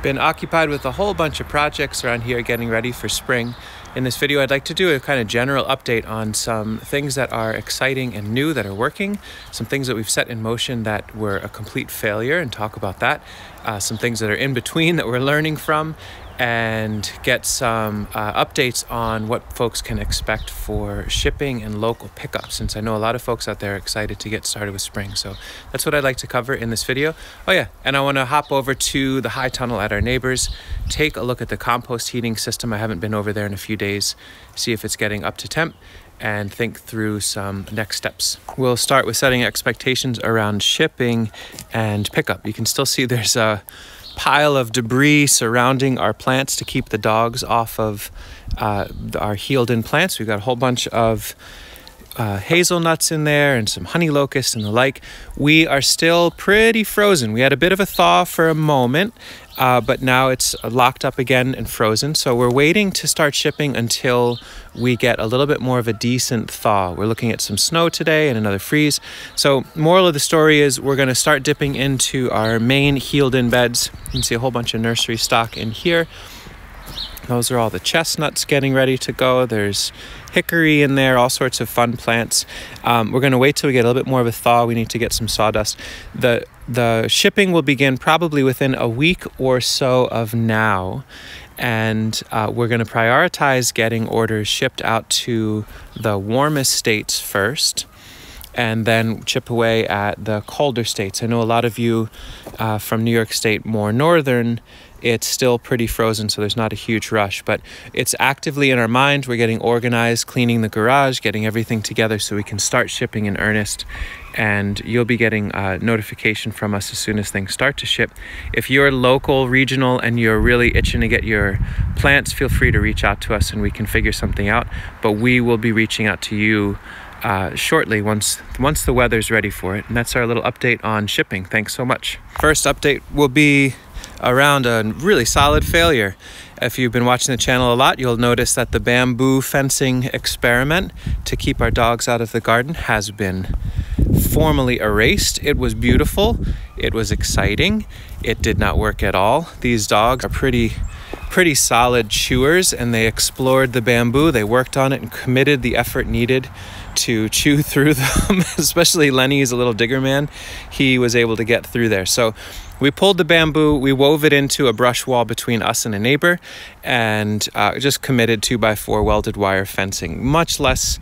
Been occupied with a whole bunch of projects around here getting ready for spring. In this video, I'd like to do a kind of general update on some things that are exciting and new that are working, some things that we've set in motion that were a complete failure and talk about that, some things that are in between that we're learning from, and get some updates on what folks can expect for shipping and local pickup, since I know a lot of folks out there are excited to get started with spring. So that's what I'd like to cover in this video. Oh yeah, and I want to hop over to the high tunnel at our neighbors, take a look at the compost heating system. I haven't been over there in a few days, see if it's getting up to temp, and think through some next steps. We'll start with setting expectations around shipping and pickup. You can still see there's a pile of debris surrounding our plants to keep the dogs off of our healed-in plants. We've got a whole bunch of hazelnuts in there and some honey locust and the like. We are still pretty frozen. We had a bit of a thaw for a moment, but now it's locked up again and frozen. So we're waiting to start shipping until we get a little bit more of a decent thaw. We're looking at some snow today and another freeze. So moral of the story is we're going to start dipping into our main healed-in beds. You can see a whole bunch of nursery stock in here. Those are all the chestnuts getting ready to go. There's hickory in there, all sorts of fun plants. We're going to wait till we get a little bit more of a thaw. We need to get some sawdust. The shipping will begin probably within a week or so of now. And we're going to prioritize getting orders shipped out to the warmest states first, and then chip away at the colder states. I know a lot of you from New York State, more northern, it's still pretty frozen, so there's not a huge rush, but it's actively in our mind. We're getting organized, cleaning the garage, getting everything together so we can start shipping in earnest. And you'll be getting a notification from us as soon as things start to ship. If you're local, regional, and you're really itching to get your plants, feel free to reach out to us and we can figure something out. But we will be reaching out to you shortly once the weather's ready for it. And that's our little update on shipping. Thanks so much. First update will be around a really solid failure. If you've been watching the channel a lot, you'll notice that the bamboo fencing experiment to keep our dogs out of the garden has been formally erased. It was beautiful, it was exciting, it did not work at all. These dogs are pretty solid chewers, and they explored the bamboo, they worked on it and committed the effort needed to chew through them. Especially Lenny is a little digger man. He was able to get through there. So we pulled the bamboo, we wove it into a brush wall between us and a neighbor, and just committed 2x4 welded wire fencing. Much less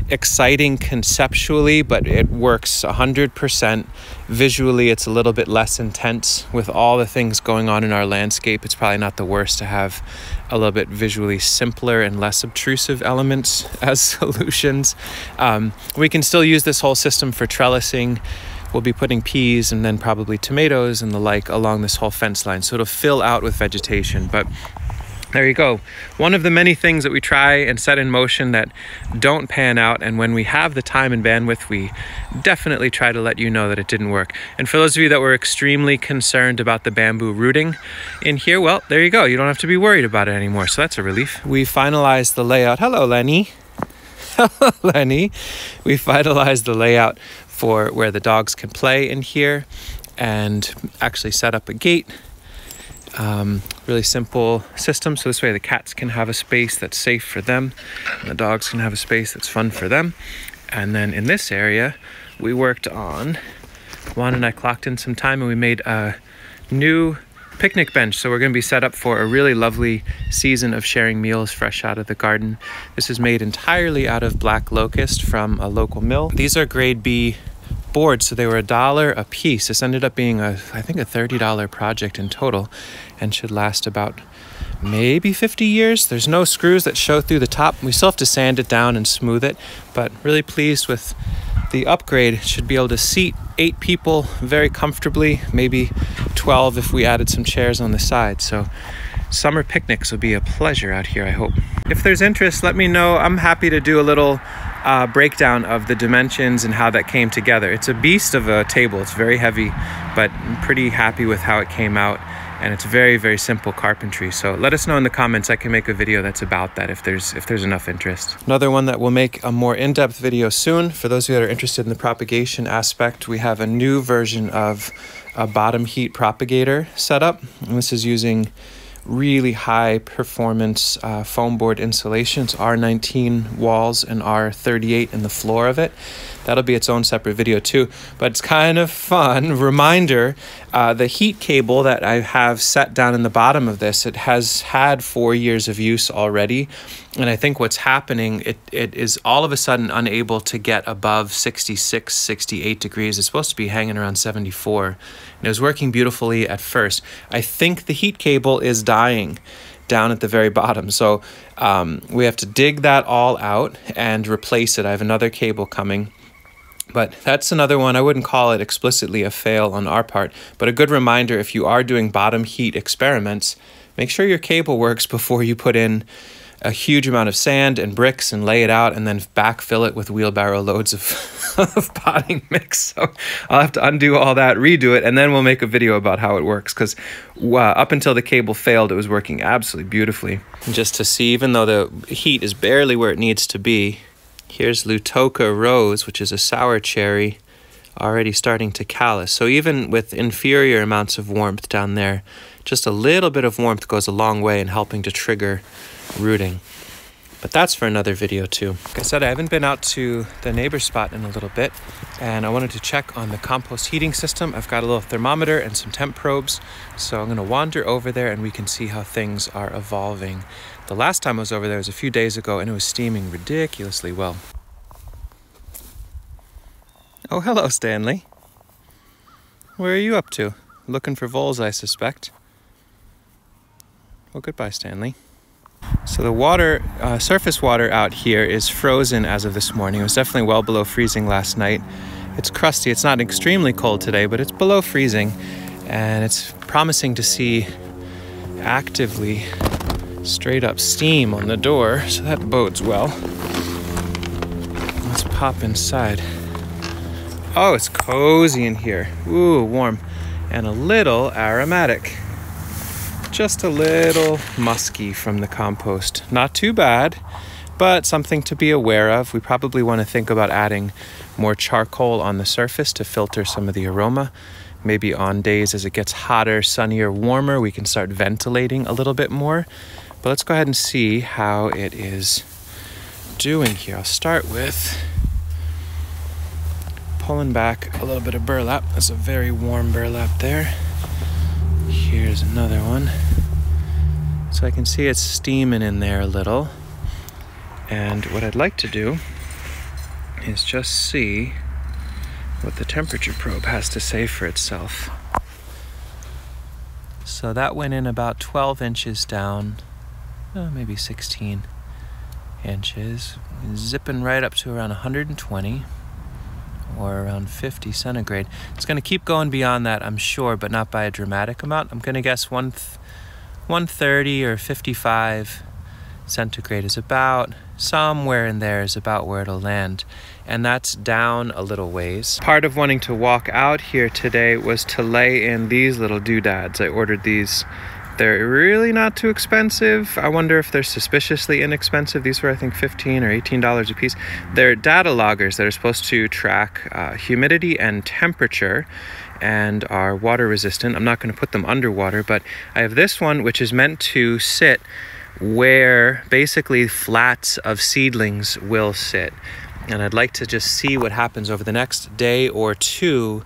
exciting conceptually, but it works 100%. Visually, it's a little bit less intense. With all the things going on in our landscape, it's probably not the worst to have a little bit visually simpler and less obtrusive elements as solutions. We can still use this whole system for trellising. We'll be putting peas and then probably tomatoes and the like along this whole fence line, so it'll fill out with vegetation. But there you go. One of the many things that we try and set in motion that don't pan out, and when we have the time and bandwidth, we definitely try to let you know that it didn't work. And for those of you that were extremely concerned about the bamboo rooting in here, well, there you go. You don't have to be worried about it anymore, so that's a relief. We finalized the layout. Hello, Lenny. Hello, Lenny. We finalized the layout for where the dogs can play in here and actually set up a gate. Really simple system, so this way the cats can have a space that's safe for them and the dogs can have a space that's fun for them. And then in this area we worked on, Juan and I clocked in some time and we made a new picnic bench. So we're going to be set up for a really lovely season of sharing meals fresh out of the garden. This is made entirely out of black locust from a local mill. These are grade B boards, so they were $1 a piece. This ended up being I think a $30 project in total, and should last about maybe 50 years. There's no screws that show through the top. We still have to sand it down and smooth it, but really pleased with the upgrade. It should be able to seat 8 people very comfortably, maybe 12 if we added some chairs on the side. So summer picnics will be a pleasure out here, I hope. If there's interest, let me know. I'm happy to do a little breakdown of the dimensions and how that came together. It's a beast of a table. It's very heavy, but I'm pretty happy with how it came out. And it's very, very simple carpentry. So let us know in the comments. I can make a video that's about that if there's enough interest. Another one that will make a more in-depth video soon. For those of you that are interested in the propagation aspect, we have a new version of a bottom heat propagator setup. And this is using really high performance foam board insulation. It's R19 walls and R38 in the floor of it. That'll be its own separate video too, but it's kind of fun. Reminder, the heat cable that I have set down in the bottom of this, it has had 4 years of use already. And I think what's happening, it is all of a sudden unable to get above 66, 68 degrees. It's supposed to be hanging around 74. And it was working beautifully at first. I think the heat cable is dying down at the very bottom. So we have to dig that all out and replace it. I have another cable coming. But that's another one. I wouldn't call it explicitly a fail on our part, but a good reminder, if you are doing bottom heat experiments, make sure your cable works before you put in a huge amount of sand and bricks and lay it out and then backfill it with wheelbarrow loads of potting mix. So I'll have to undo all that, redo it, and then we'll make a video about how it works, because up until the cable failed, it was working absolutely beautifully. And just to see, even though the heat is barely where it needs to be, here's Lutoka Rose, which is a sour cherry, already starting to callus. So even with inferior amounts of warmth down there, just a little bit of warmth goes a long way in helping to trigger rooting. But that's for another video too. Like I said, I haven't been out to the neighbor spot in a little bit, and I wanted to check on the compost heating system. I've got a little thermometer and some temp probes, so I'm going to wander over there and we can see how things are evolving. The last time I was over there was a few days ago, and it was steaming ridiculously well. Oh, hello, Stanley. Where are you up to? Looking for voles, I suspect. Well, goodbye, Stanley. So the water, surface water out here is frozen as of this morning. It was definitely well below freezing last night. It's crusty. It's not extremely cold today, but it's below freezing, and it's promising to see actively straight up steam on the door, so that bodes well. Let's pop inside. Oh, it's cozy in here. Ooh, warm and a little aromatic. Just a little musky from the compost. Not too bad, but something to be aware of. We probably want to think about adding more charcoal on the surface to filter some of the aroma. Maybe on days as it gets hotter, sunnier, warmer, we can start ventilating a little bit more. But let's go ahead and see how it is doing here. I'll start with pulling back a little bit of burlap. That's a very warm burlap there. Here's another one. So I can see it's steaming in there a little. And what I'd like to do is just see what the temperature probe has to say for itself. So that went in about 12 inches down, maybe 16 inches, zipping right up to around 120 or around 50 centigrade. It's going to keep going beyond that, I'm sure, but not by a dramatic amount. I'm going to guess 130 or 55 centigrade is about, somewhere in there is about where it'll land. And that's down a little ways. Part of wanting to walk out here today was to lay in these little doodads. I ordered these. They're really not too expensive. I wonder if they're suspiciously inexpensive. These were, I think, $15 or $18 a piece. They're data loggers that are supposed to track humidity and temperature and are water resistant. I'm not going to put them underwater, but I have this one which is meant to sit where basically flats of seedlings will sit. And I'd like to just see what happens over the next day or two.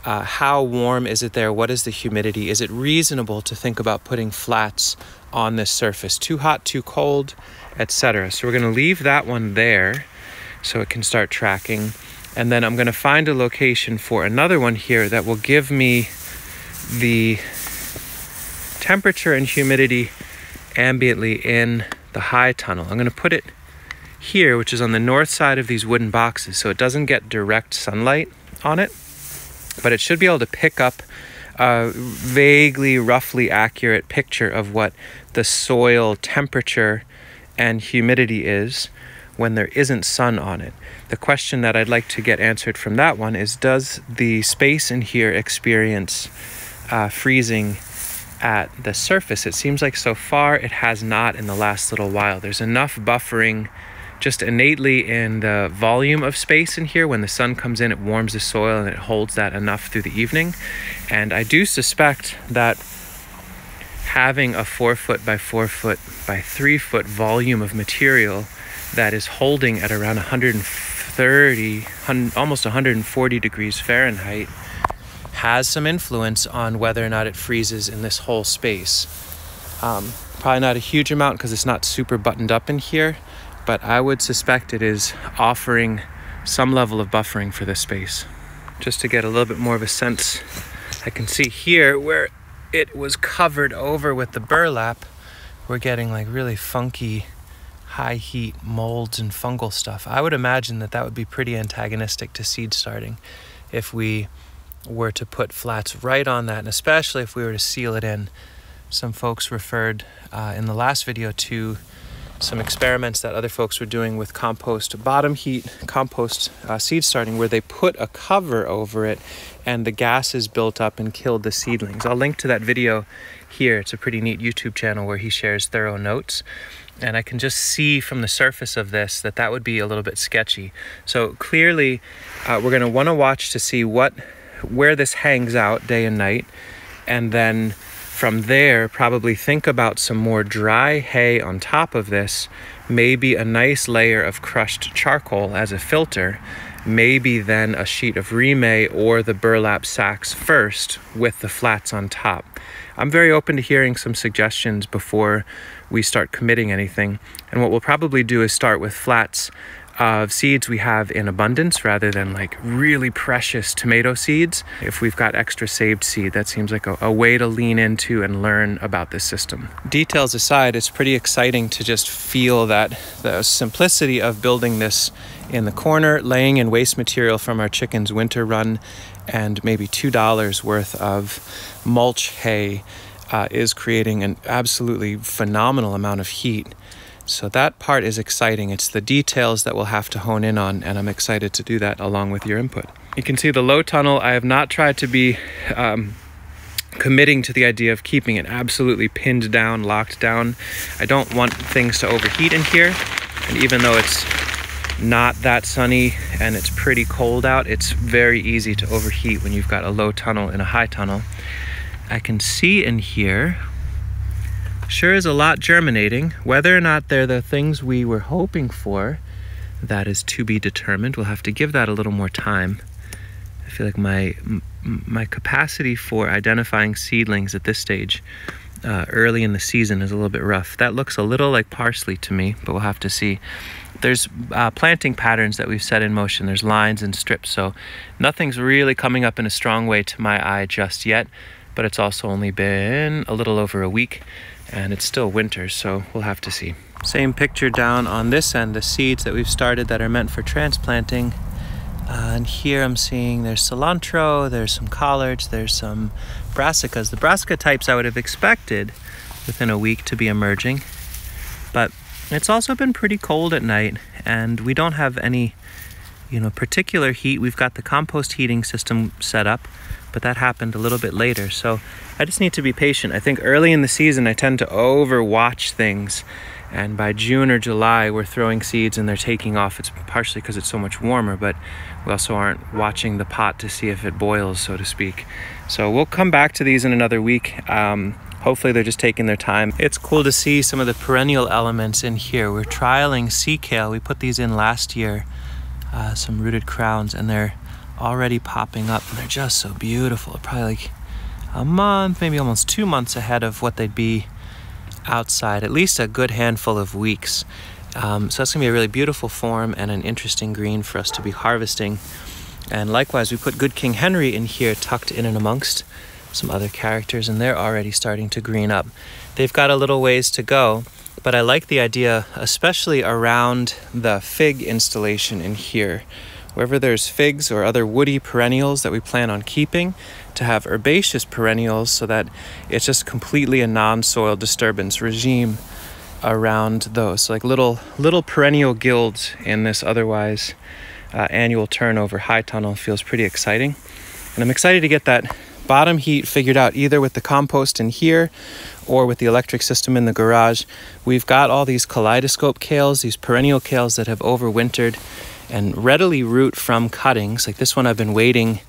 How warm is it there? What is the humidity? Is it reasonable to think about putting flats on this surface? Too hot, too cold, etc. So we're going to leave that one there so it can start tracking. And then I'm going to find a location for another one here that will give me the temperature and humidity ambiently in the high tunnel. I'm going to put it here, which is on the north side of these wooden boxes, so it doesn't get direct sunlight on it, but it should be able to pick up a vaguely, roughly accurate picture of what the soil temperature and humidity is when there isn't sun on it. The question that I'd like to get answered from that one is, does the space in here experience freezing at the surface? It seems like so far it has not in the last little while. There's enough buffering just innately in the volume of space in here. When the sun comes in, it warms the soil and it holds that enough through the evening. And I do suspect that having a 4 foot by 4 foot by 3 foot volume of material that is holding at around 130, almost 140 degrees Fahrenheit has some influence on whether or not it freezes in this whole space. Probably not a huge amount because it's not super buttoned up in here, but I would suspect it is offering some level of buffering for this space. Just to get a little bit more of a sense, I can see here where it was covered over with the burlap, we're getting like really funky high heat molds and fungal stuff. I would imagine that that would be pretty antagonistic to seed starting if we were to put flats right on that, and especially if we were to seal it in. Some folks referred in the last video to some experiments that other folks were doing with compost bottom heat, compost seed starting, where they put a cover over it and the gases built up and killed the seedlings. I'll link to that video here. It's a pretty neat YouTube channel where he shares thorough notes. And I can just see from the surface of this that that would be a little bit sketchy. So clearly we're going to want to watch to see where this hangs out day and night. And then from there, probably think about some more dry hay on top of this, maybe a nice layer of crushed charcoal as a filter, maybe then a sheet of remay or the burlap sacks first with the flats on top. I'm very open to hearing some suggestions before we start committing anything. And what we'll probably do is start with flats of seeds we have in abundance rather than like really precious tomato seeds. If we've got extra saved seed, that seems like a way to lean into and learn about this system. Details aside, it's pretty exciting to just feel that the simplicity of building this in the corner, laying in waste material from our chickens' winter run, and maybe $2 worth of mulch hay is creating an absolutely phenomenal amount of heat. So that part is exciting. It's the details that we'll have to hone in on, and I'm excited to do that along with your input. You can see the low tunnel. I have not tried to be committing to the idea of keeping it absolutely pinned down, locked down. I don't want things to overheat in here, and even though it's not that sunny and it's pretty cold out, it's very easy to overheat when you've got a low tunnel and a high tunnel. I can see in here sure is a lot germinating. Whether or not they're the things we were hoping for, that is to be determined. We'll have to give that a little more time. I feel like my capacity for identifying seedlings at this stage early in the season is a little bit rough. That looks a little like parsley to me, but we'll have to see. There's planting patterns that we've set in motion. There's lines and strips, so nothing's really coming up in a strong way to my eye just yet, but it's also only been a little over a week and it's still winter, so we'll have to see. Same picture down on this end, the seeds that we've started that are meant for transplanting. And here I'm seeing there's cilantro, there's some collards, there's some brassicas. The brassica types I would have expected within a week to be emerging, but it's also been pretty cold at night and we don't have any, particular heat. We've got the compost heating system set up, but that happened a little bit later. So I just need to be patient. I think early in the season, I tend to overwatch things. And by June or July, we're throwing seeds and they're taking off. It's partially because it's so much warmer, but we also aren't watching the pot to see if it boils, so to speak. So we'll come back to these in another week. Hopefully they're just taking their time. It's cool to see some of the perennial elements in here. We're trialing sea kale. We put these in last year, some rooted crowns, and they're already popping up and they're just so beautiful. Probably like a month, maybe almost 2 months ahead of what they'd be outside, at least a good handful of weeks. So that's gonna be a really beautiful form and an interesting green for us to be harvesting. And likewise, we put Good King Henry in here tucked in and amongst some other characters, and they're already starting to green up. They've got a little ways to go, but I like the idea, especially around the fig installation in here. Wherever there's figs or other woody perennials that we plan on keeping, to have herbaceous perennials so that it's just completely a non-soil disturbance regime around those. So like little perennial guilds in this otherwise annual turnover high tunnel feels pretty exciting. And I'm excited to get that bottom heat figured out either with the compost in here or with the electric system in the garage. We've got all these kaleidoscope kales, these perennial kales that have overwintered and readily root from cuttings. Like this one I've been waiting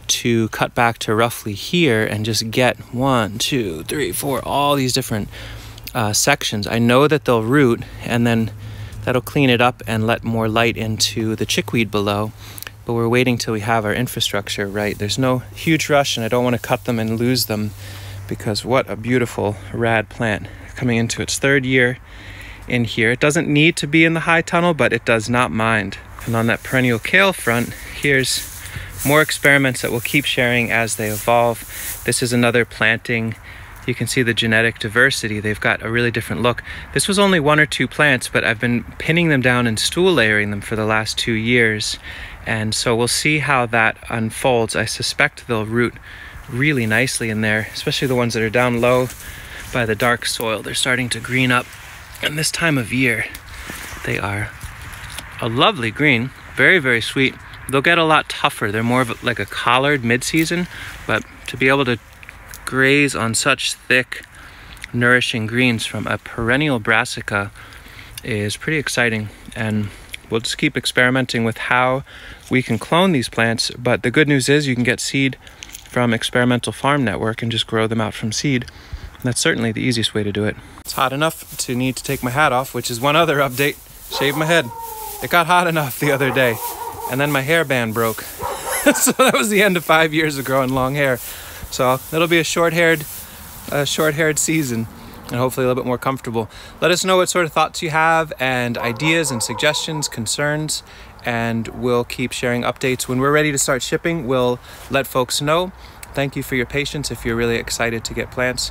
to cut back to roughly here and just get 1, 2, 3, 4, all these different sections. I know that they'll root, and then that'll clean it up and let more light into the chickweed below. But we're waiting till we have our infrastructure right. There's no huge rush, and I don't want to cut them and lose them, because what a beautiful rad plant coming into its 3rd year in here. It doesn't need to be in the high tunnel, but it does not mind. And on that perennial kale front, here's more experiments that we'll keep sharing as they evolve. This is another planting. You can see the genetic diversity. They've got a really different look. This was only 1 or 2 plants, but I've been pinning them down and stool layering them for the last 2 years. And so we'll see how that unfolds. I suspect they'll root really nicely in there, especially the ones that are down low by the dark soil. They're starting to green up. And this time of year, they are a lovely green, very, very sweet. They'll get a lot tougher. They're more of like a collard mid-season, but to be able to graze on such thick, nourishing greens from a perennial brassica is pretty exciting. And we'll just keep experimenting with how we can clone these plants. But the good news is you can get seed from Experimental Farm Network and just grow them out from seed. And that's certainly the easiest way to do it. It's hot enough to need to take my hat off, which is one other update. Shave my head. It got hot enough the other day, and then my hairband broke. So that was the end of 5 years of growing long hair. So it'll be a short-haired season, and hopefully a little bit more comfortable. Let us know what sort of thoughts you have and ideas and suggestions, concerns, and we'll keep sharing updates. When we're ready to start shipping, we'll let folks know. Thank you for your patience if you're really excited to get plants.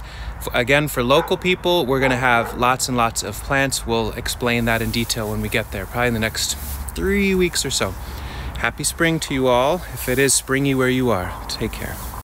Again, for local people, we're gonna have lots and lots of plants. We'll explain that in detail when we get there, probably in the next 3 weeks or so. Happy spring to you all, if it is springy where you are. Take care.